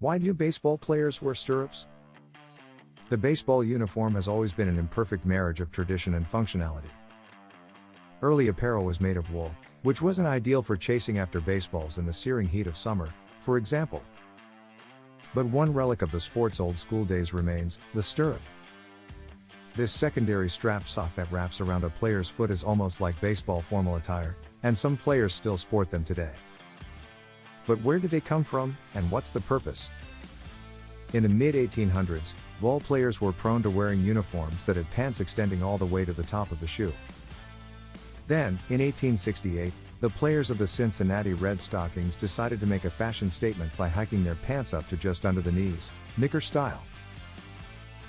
Why do baseball players wear stirrups? The baseball uniform has always been an imperfect marriage of tradition and functionality. Early apparel was made of wool, which wasn't ideal for chasing after baseballs in the searing heat of summer, for example. But one relic of the sport's old school days remains, the stirrup. This secondary strap sock that wraps around a player's foot is almost like baseball formal attire, and some players still sport them today. But where did they come from, and what's the purpose? In the mid-1800s, ball players were prone to wearing uniforms that had pants extending all the way to the top of the shoe. Then, in 1868, the players of the Cincinnati Red Stockings decided to make a fashion statement by hiking their pants up to just under the knees, knicker style.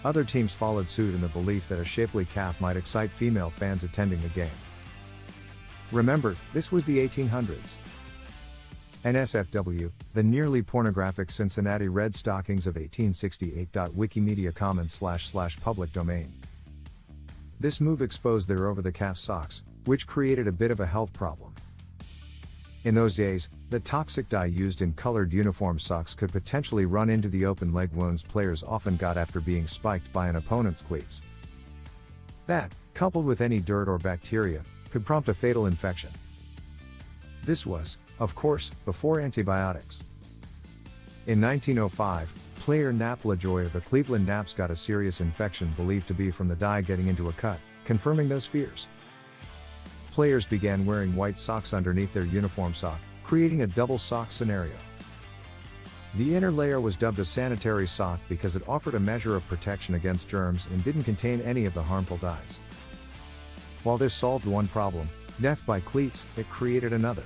Other teams followed suit in the belief that a shapely calf might excite female fans attending the game. Remember, this was the 1800s. NSFW, the nearly pornographic Cincinnati Red Stockings of 1868. Wikimedia Commons/public domain. This move exposed their over-the-calf socks, which created a bit of a health problem. In those days, the toxic dye used in colored uniform socks could potentially run into the open leg wounds players often got after being spiked by an opponent's cleats. That, coupled with any dirt or bacteria, could prompt a fatal infection. This was, of course, before antibiotics. In 1905, player Nap LaJoy of the Cleveland Naps got a serious infection believed to be from the dye getting into a cut, confirming those fears. Players began wearing white socks underneath their uniform sock, creating a double sock scenario. The inner layer was dubbed a sanitary sock because it offered a measure of protection against germs and didn't contain any of the harmful dyes. While this solved one problem, death by cleats, it created another.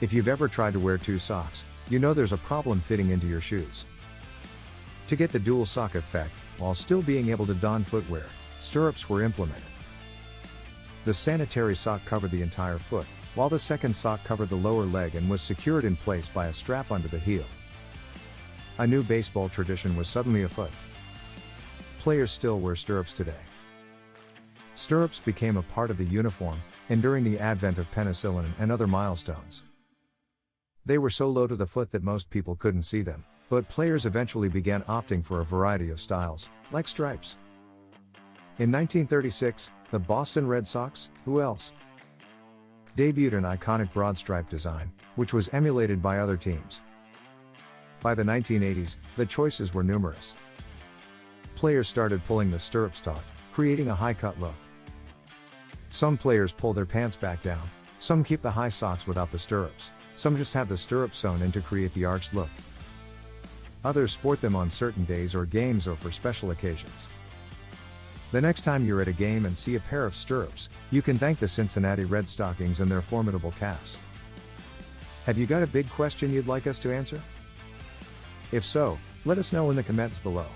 If you've ever tried to wear two socks, you know there's a problem fitting into your shoes. To get the dual sock effect, while still being able to don footwear, stirrups were implemented. The sanitary sock covered the entire foot, while the second sock covered the lower leg and was secured in place by a strap under the heel. A new baseball tradition was suddenly afoot. Players still wear stirrups today. Stirrups became a part of the uniform, enduring the advent of penicillin and other milestones. They were so low to the foot that most people couldn't see them, but players eventually began opting for a variety of styles, like stripes. In 1936, the Boston Red Sox, who else, debuted an iconic broad stripe design, which was emulated by other teams. By the 1980s, the choices were numerous. Players started pulling the stirrups taut, creating a high-cut look. Some players pull their pants back down, some keep the high socks without the stirrups, some just have the stirrups sewn in to create the arched look. Others sport them on certain days or games or for special occasions. The next time you're at a game and see a pair of stirrups, you can thank the Cincinnati Red Stockings and their formidable calves. Have you got a big question you'd like us to answer? If so, let us know in the comments below.